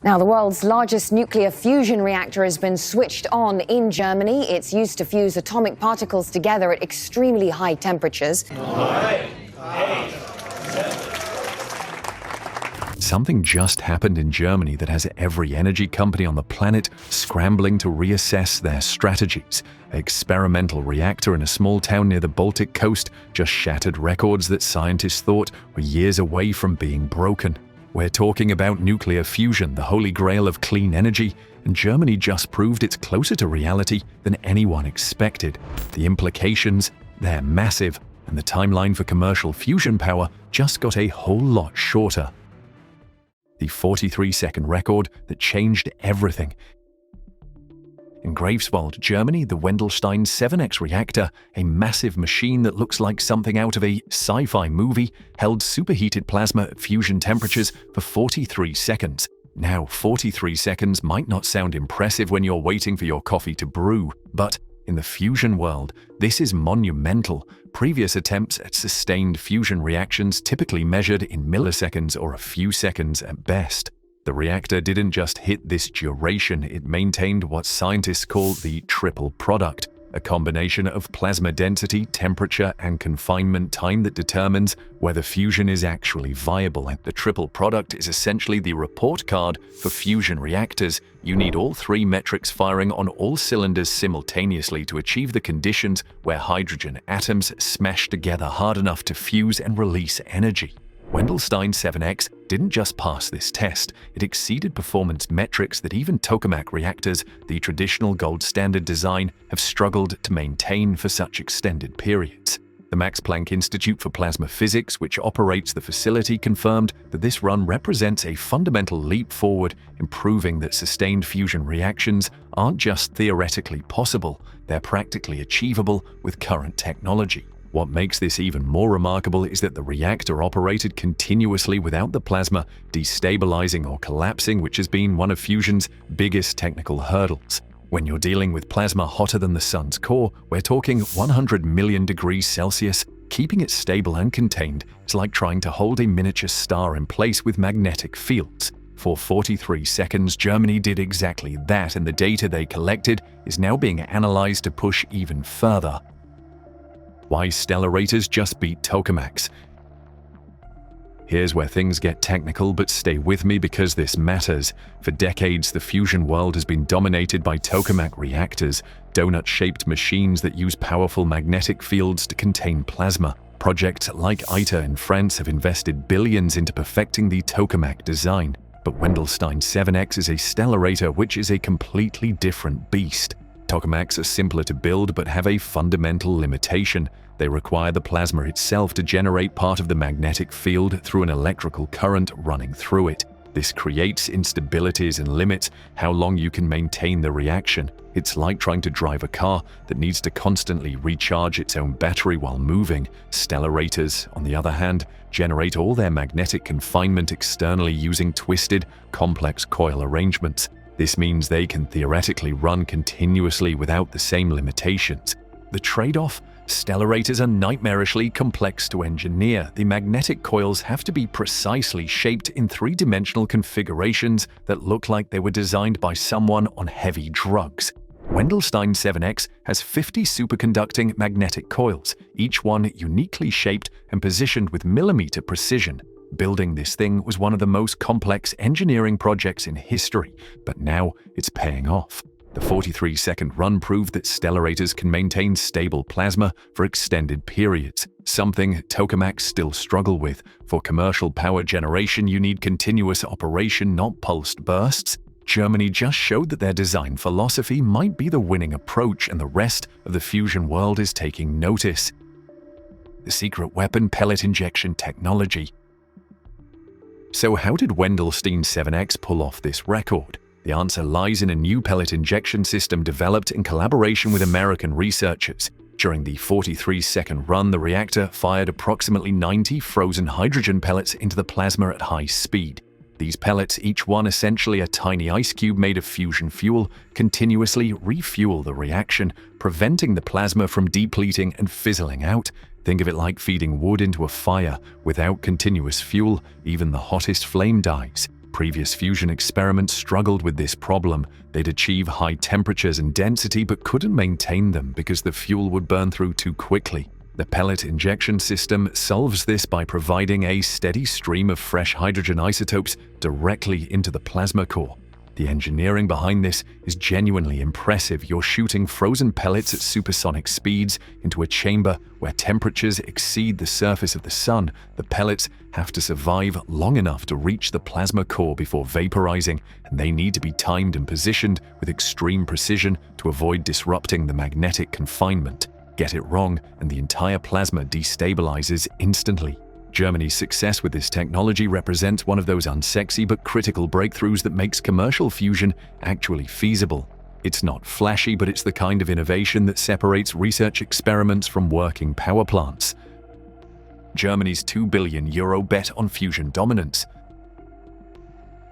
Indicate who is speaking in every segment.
Speaker 1: Now, the world's largest nuclear fusion reactor has been switched on in Germany. It's used to fuse atomic particles together at extremely high temperatures.
Speaker 2: Something just happened in Germany that has every energy company on the planet scrambling to reassess their strategies. An experimental reactor in a small town near the Baltic coast just shattered records that scientists thought were years away from being broken. We're talking about nuclear fusion, the holy grail of clean energy, and Germany just proved it's closer to reality than anyone expected. The implications, they're massive, and the timeline for commercial fusion power just got a whole lot shorter. The 43-second record that changed everything. In Greifswald, Germany, the Wendelstein 7X reactor, a massive machine that looks like something out of a sci-fi movie, held superheated plasma at fusion temperatures for 43 seconds. Now, 43 seconds might not sound impressive when you're waiting for your coffee to brew, but in the fusion world, this is monumental. Previous attempts at sustained fusion reactions typically measured in milliseconds or a few seconds at best. The reactor didn't just hit this duration, it maintained what scientists call the triple product, a combination of plasma density, temperature, and confinement time that determines whether fusion is actually viable. And the triple product is essentially the report card for fusion reactors. You need all three metrics firing on all cylinders simultaneously to achieve the conditions where hydrogen atoms smash together hard enough to fuse and release energy. Wendelstein 7X didn't just pass this test, it exceeded performance metrics that even tokamak reactors, the traditional gold standard design, have struggled to maintain for such extended periods. The Max Planck Institute for Plasma Physics, which operates the facility, confirmed that this run represents a fundamental leap forward in proving that sustained fusion reactions aren't just theoretically possible, they're practically achievable with current technology. What makes this even more remarkable is that the reactor operated continuously without the plasma destabilizing or collapsing, which has been one of fusion's biggest technical hurdles. When you're dealing with plasma hotter than the sun's core, we're talking 100 million degrees Celsius. Keeping it stable and contained is like trying to hold a miniature star in place with magnetic fields. For 43 seconds, Germany did exactly that, and the data they collected is now being analyzed to push even further. Why stellarators just beat tokamaks. Here's where things get technical, but stay with me because this matters. For decades, the fusion world has been dominated by tokamak reactors, donut-shaped machines that use powerful magnetic fields to contain plasma. Projects like ITER in France have invested billions into perfecting the tokamak design. But Wendelstein 7X is a stellarator, which is a completely different beast. Tokamaks are simpler to build but have a fundamental limitation. They require the plasma itself to generate part of the magnetic field through an electrical current running through it. This creates instabilities and limits how long you can maintain the reaction. It's like trying to drive a car that needs to constantly recharge its own battery while moving. Stellarators, on the other hand, generate all their magnetic confinement externally using twisted, complex coil arrangements. This means they can theoretically run continuously without the same limitations. The trade-off? Stellarators are nightmarishly complex to engineer. The magnetic coils have to be precisely shaped in three-dimensional configurations that look like they were designed by someone on heavy drugs. Wendelstein 7X has 50 superconducting magnetic coils, each one uniquely shaped and positioned with millimeter precision. Building this thing was one of the most complex engineering projects in history, but now it's paying off. The 43-second run proved that stellarators can maintain stable plasma for extended periods, something tokamaks still struggle with. For commercial power generation, you need continuous operation, not pulsed bursts. Germany just showed that their design philosophy might be the winning approach, and the rest of the fusion world is taking notice. The secret weapon: pellet injection technology. So how did Wendelstein 7X pull off this record? The answer lies in a new pellet injection system developed in collaboration with American researchers. During the 43-second run, the reactor fired approximately 90 frozen hydrogen pellets into the plasma at high speed. These pellets, each one essentially a tiny ice cube made of fusion fuel, continuously refuel the reaction, preventing the plasma from depleting and fizzling out. Think of it like feeding wood into a fire. Without continuous fuel, even the hottest flame dies. Previous fusion experiments struggled with this problem. They'd achieve high temperatures and density but couldn't maintain them because the fuel would burn through too quickly. The pellet injection system solves this by providing a steady stream of fresh hydrogen isotopes directly into the plasma core. The engineering behind this is genuinely impressive. You're shooting frozen pellets at supersonic speeds into a chamber where temperatures exceed the surface of the sun. The pellets have to survive long enough to reach the plasma core before vaporizing, and they need to be timed and positioned with extreme precision to avoid disrupting the magnetic confinement. Get it wrong, and the entire plasma destabilizes instantly. Germany's success with this technology represents one of those unsexy but critical breakthroughs that makes commercial fusion actually feasible. It's not flashy, but it's the kind of innovation that separates research experiments from working power plants. Germany's €2 billion bet on fusion dominance.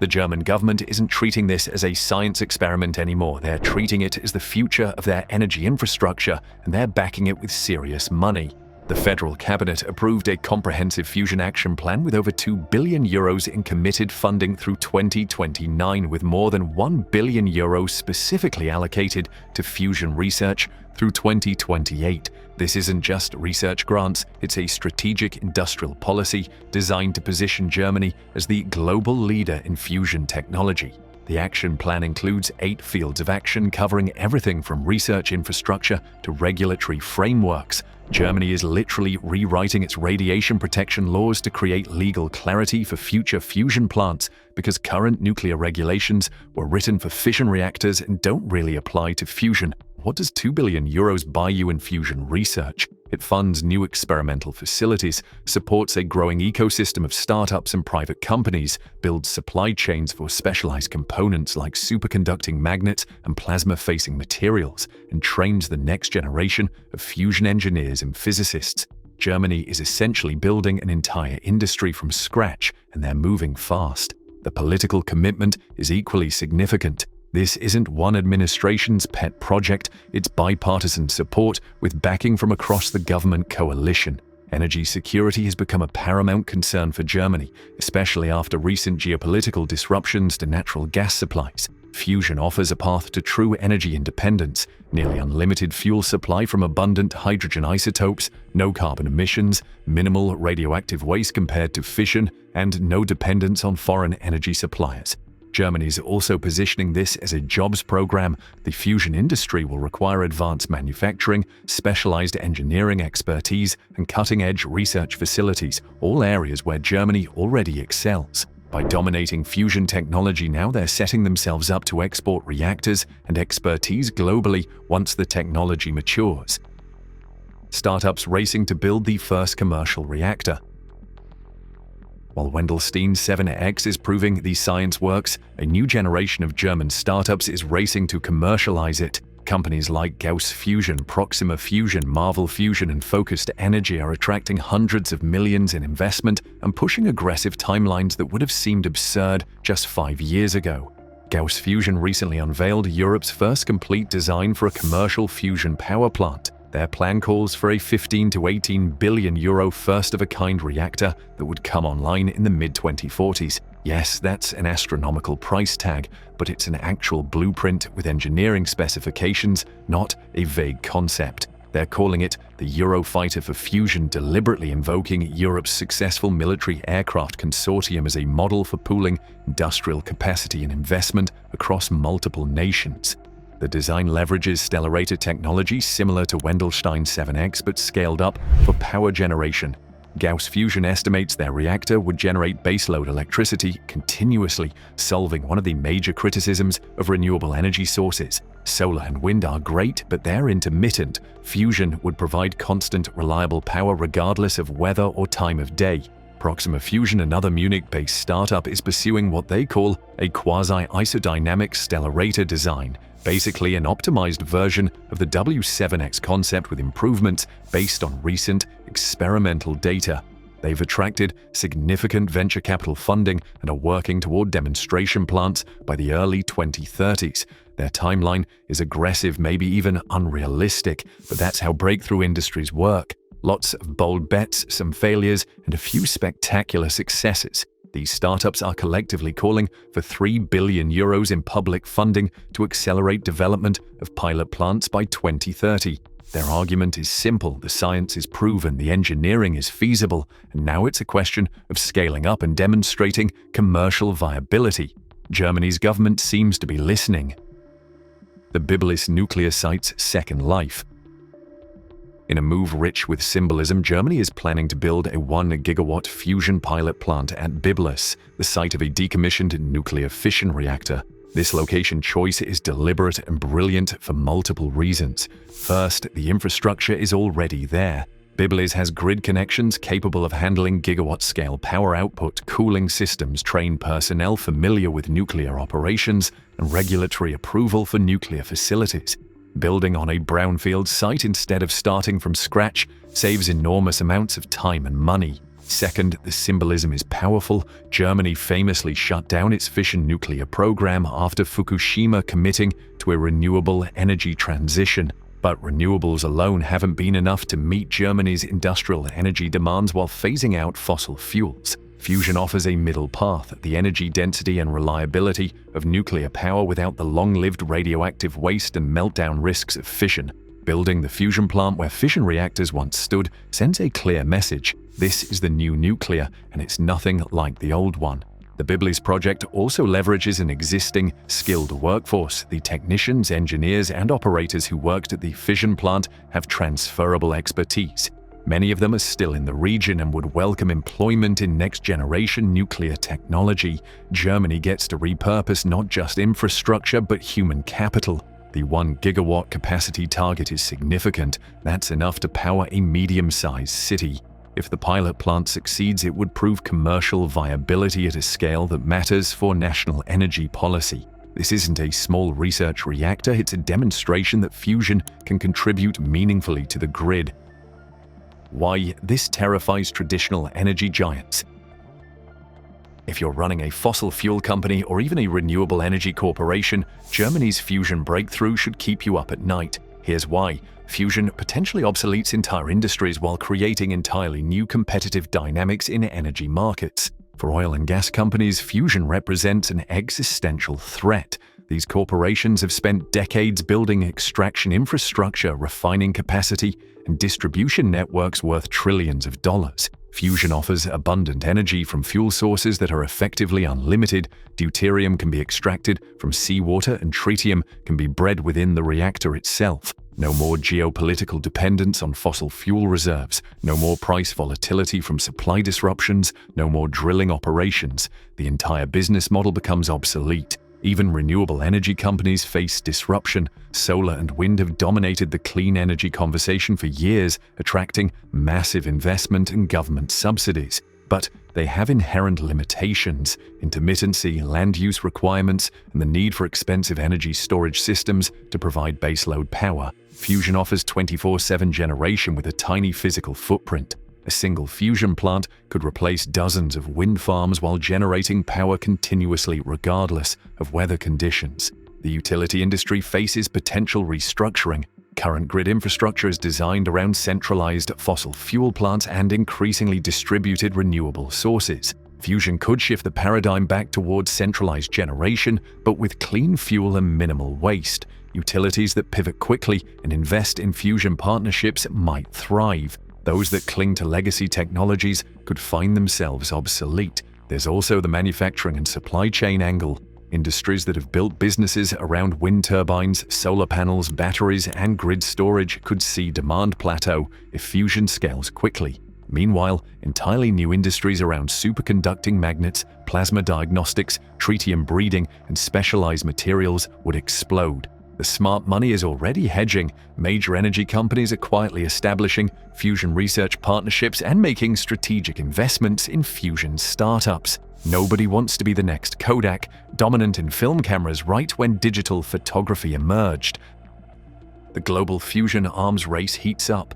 Speaker 2: The German government isn't treating this as a science experiment anymore. They're treating it as the future of their energy infrastructure, and they're backing it with serious money. The federal cabinet approved a comprehensive fusion action plan with over €2 billion in committed funding through 2029, with more than €1 billion specifically allocated to fusion research through 2028. This isn't just research grants, it's a strategic industrial policy designed to position Germany as the global leader in fusion technology. The action plan includes 8 fields of action covering everything from research infrastructure to regulatory frameworks. Germany is literally rewriting its radiation protection laws to create legal clarity for future fusion plants, because current nuclear regulations were written for fission reactors and don't really apply to fusion. What does €2 billion buy you in fusion research? It funds new experimental facilities, supports a growing ecosystem of startups and private companies, builds supply chains for specialized components like superconducting magnets and plasma-facing materials, and trains the next generation of fusion engineers and physicists. Germany is essentially building an entire industry from scratch, and they're moving fast. The political commitment is equally significant. This isn't one administration's pet project, it's bipartisan support with backing from across the government coalition. Energy security has become a paramount concern for Germany, especially after recent geopolitical disruptions to natural gas supplies. Fusion offers a path to true energy independence, nearly unlimited fuel supply from abundant hydrogen isotopes, no carbon emissions, minimal radioactive waste compared to fission, and no dependence on foreign energy suppliers. Germany is also positioning this as a jobs program. The fusion industry will require advanced manufacturing, specialized engineering expertise, and cutting-edge research facilities, all areas where Germany already excels. By dominating fusion technology now, they're setting themselves up to export reactors and expertise globally once the technology matures. Startups racing to build the first commercial reactor. While Wendelstein 7X is proving the science works, a new generation of German startups is racing to commercialize it. Companies like Gauss Fusion, Proxima Fusion, Marvel Fusion, and Focused Energy are attracting hundreds of millions in investment and pushing aggressive timelines that would have seemed absurd just 5 years ago. Gauss Fusion recently unveiled Europe's first complete design for a commercial fusion power plant. Their plan calls for a €15 to €18 billion first-of-a-kind reactor that would come online in the mid-2040s. Yes, that's an astronomical price tag, but it's an actual blueprint with engineering specifications, not a vague concept. They're calling it the Eurofighter for fusion, deliberately invoking Europe's successful military aircraft consortium as a model for pooling industrial capacity and investment across multiple nations. The design leverages stellarator technology similar to Wendelstein 7X but scaled up for power generation. Gauss Fusion estimates their reactor would generate baseload electricity continuously, solving one of the major criticisms of renewable energy sources. Solar and wind are great, but they're intermittent. Fusion would provide constant, reliable power regardless of weather or time of day. Proxima Fusion, another Munich-based startup, is pursuing what they call a quasi-isodynamic stellarator design, basically an optimized version of the W7X concept with improvements based on recent experimental data. They've attracted significant venture capital funding and are working toward demonstration plants by the early 2030s. Their timeline is aggressive, maybe even unrealistic, but that's how breakthrough industries work. Lots of bold bets, some failures, and a few spectacular successes. These startups are collectively calling for €3 billion in public funding to accelerate development of pilot plants by 2030. Their argument is simple: the science is proven, the engineering is feasible, and now it's a question of scaling up and demonstrating commercial viability. Germany's government seems to be listening. The Biblis nuclear site's second life. In a move rich with symbolism, Germany is planning to build a 1-gigawatt fusion pilot plant at Biblis, the site of a decommissioned nuclear fission reactor. This location choice is deliberate and brilliant for multiple reasons. First, the infrastructure is already there. Biblis has grid connections capable of handling gigawatt-scale power output, cooling systems, trained personnel familiar with nuclear operations, and regulatory approval for nuclear facilities. Building on a brownfield site instead of starting from scratch saves enormous amounts of time and money. Second, the symbolism is powerful. Germany famously shut down its fission nuclear program after Fukushima, committing to a renewable energy transition. But renewables alone haven't been enough to meet Germany's industrial energy demands while phasing out fossil fuels. Fusion offers a middle path: the energy density and reliability of nuclear power without the long-lived radioactive waste and meltdown risks of fission. Building the fusion plant where fission reactors once stood sends a clear message: this is the new nuclear, and it's nothing like the old one. The Biblis project also leverages an existing, skilled workforce. The technicians, engineers, and operators who worked at the fission plant have transferable expertise. Many of them are still in the region and would welcome employment in next-generation nuclear technology. Germany gets to repurpose not just infrastructure but human capital. The 1-gigawatt capacity target is significant. That's enough to power a medium-sized city. If the pilot plant succeeds, it would prove commercial viability at a scale that matters for national energy policy. This isn't a small research reactor, it's a demonstration that fusion can contribute meaningfully to the grid. Why this terrifies traditional energy giants. If you're running a fossil fuel company or even a renewable energy corporation, Germany's fusion breakthrough should keep you up at night. Here's why. Fusion potentially obsoletes entire industries while creating entirely new competitive dynamics in energy markets. For oil and gas companies, fusion represents an existential threat. These corporations have spent decades building extraction infrastructure, refining capacity, and distribution networks worth trillions of dollars. Fusion offers abundant energy from fuel sources that are effectively unlimited. Deuterium can be extracted from seawater, and tritium can be bred within the reactor itself. No more geopolitical dependence on fossil fuel reserves, no more price volatility from supply disruptions, no more drilling operations. The entire business model becomes obsolete. Even renewable energy companies face disruption. Solar and wind have dominated the clean energy conversation for years, attracting massive investment and government subsidies. But they have inherent limitations: intermittency, land use requirements, and the need for expensive energy storage systems to provide baseload power. Fusion offers 24/7 generation with a tiny physical footprint. A single fusion plant could replace dozens of wind farms while generating power continuously regardless of weather conditions. The utility industry faces potential restructuring. Current grid infrastructure is designed around centralized fossil fuel plants and increasingly distributed renewable sources. Fusion could shift the paradigm back towards centralized generation, but with clean fuel and minimal waste. Utilities that pivot quickly and invest in fusion partnerships might thrive. Those that cling to legacy technologies could find themselves obsolete. There's also the manufacturing and supply chain angle. Industries that have built businesses around wind turbines, solar panels, batteries, and grid storage could see demand plateau if fusion scales quickly. Meanwhile, entirely new industries around superconducting magnets, plasma diagnostics, tritium breeding, and specialized materials would explode. The smart money is already hedging. Major energy companies are quietly establishing fusion research partnerships and making strategic investments in fusion startups. Nobody wants to be the next Kodak, dominant in film cameras right when digital photography emerged. The global fusion arms race heats up.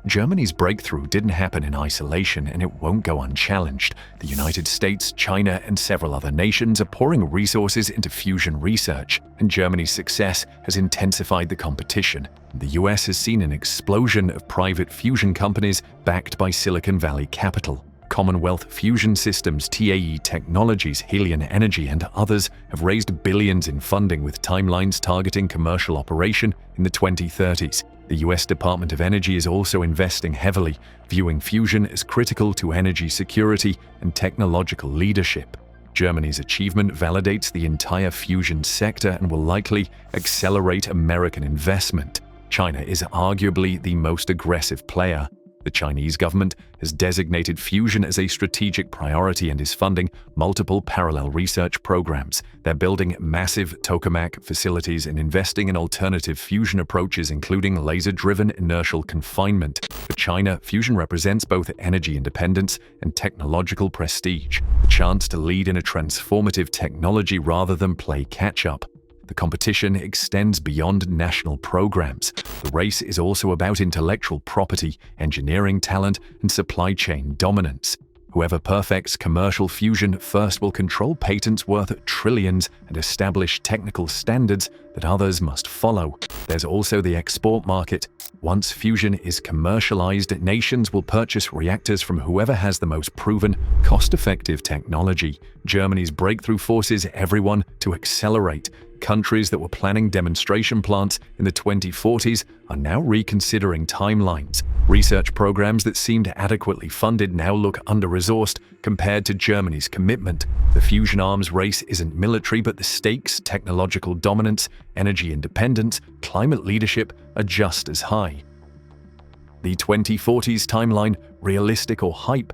Speaker 2: Germany's breakthrough didn't happen in isolation, and it won't go unchallenged. The United States, China, and several other nations are pouring resources into fusion research, and Germany's success has intensified the competition. The US has seen an explosion of private fusion companies backed by Silicon Valley capital. Commonwealth Fusion Systems, TAE Technologies, Helion Energy, and others have raised billions in funding with timelines targeting commercial operation in the 2030s. The US Department of Energy is also investing heavily, viewing fusion as critical to energy security and technological leadership. Germany's achievement validates the entire fusion sector and will likely accelerate American investment. China is arguably the most aggressive player. The Chinese government has designated fusion as a strategic priority and is funding multiple parallel research programs. They're building massive tokamak facilities and investing in alternative fusion approaches, including laser-driven inertial confinement. For China, fusion represents both energy independence and technological prestige, a chance to lead in a transformative technology rather than play catch-up. The competition extends beyond national programs. The race is also about intellectual property, engineering talent, and supply chain dominance. Whoever perfects commercial fusion first will control patents worth trillions and establish technical standards that others must follow. There's also the export market. Once fusion is commercialized, nations will purchase reactors from whoever has the most proven, cost-effective technology. Germany's breakthrough forces everyone to accelerate. Countries that were planning demonstration plants in the 2040s are now reconsidering timelines. Research programs that seemed adequately funded now look under-resourced compared to Germany's commitment. The fusion arms race isn't military, but the stakes, technological dominance, energy independence, climate leadership are just as high. The 2040s timeline, realistic or hype?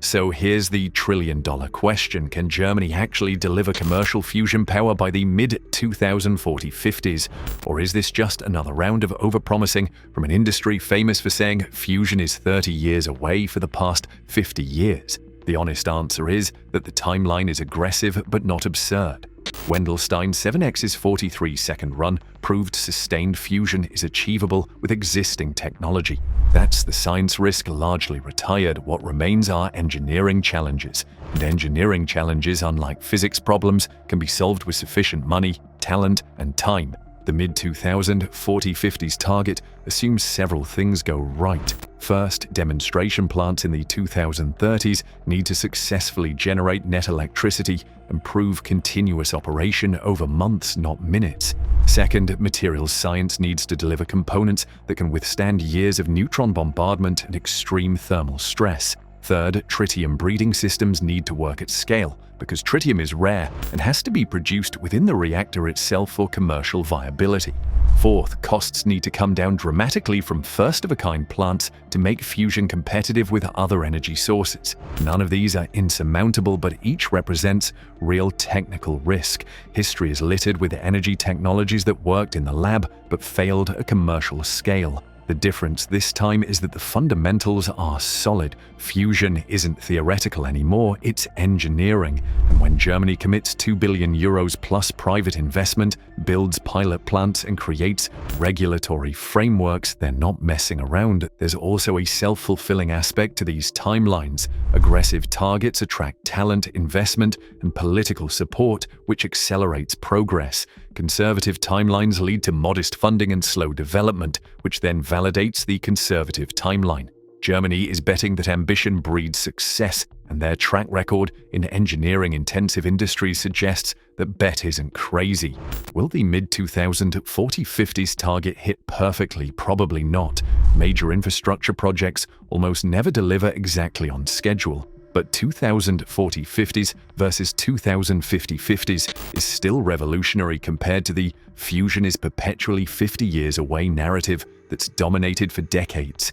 Speaker 2: So here's the trillion-dollar question. Can Germany actually deliver commercial fusion power by the mid-2040s? Or is this just another round of overpromising from an industry famous for saying fusion is 30 years away for the past 50 years? The honest answer is that the timeline is aggressive but not absurd. Wendelstein 7X's 43-second run proved sustained fusion is achievable with existing technology. That's the science risk largely retired. What remains are engineering challenges. And engineering challenges, unlike physics problems, can be solved with sufficient money, talent, and time. The mid-2040s target assumes several things go right. First, demonstration plants in the 2030s need to successfully generate net electricity and prove continuous operation over months, not minutes. Second, materials science needs to deliver components that can withstand years of neutron bombardment and extreme thermal stress. Third, tritium breeding systems need to work at scale, because tritium is rare and has to be produced within the reactor itself for commercial viability. Fourth, costs need to come down dramatically from first-of-a-kind plants to make fusion competitive with other energy sources. None of these are insurmountable, but each represents real technical risk. History is littered with energy technologies that worked in the lab but failed at commercial scale. The difference this time is that the fundamentals are solid. Fusion isn't theoretical anymore, it's engineering. And when Germany commits €2 billion plus private investment, builds pilot plants, and creates regulatory frameworks, they're not messing around. There's also a self-fulfilling aspect to these timelines. Aggressive targets attract talent, investment, and political support, which accelerates progress. Conservative timelines lead to modest funding and slow development, which then validates the conservative timeline. Germany is betting that ambition breeds success, and their track record in engineering-intensive industries suggests that bet isn't crazy. Will the mid-2040s target hit perfectly? Probably not. Major infrastructure projects almost never deliver exactly on schedule. But 2040s versus 2050s is still revolutionary compared to the fusion is perpetually 50 years away narrative that's dominated for decades.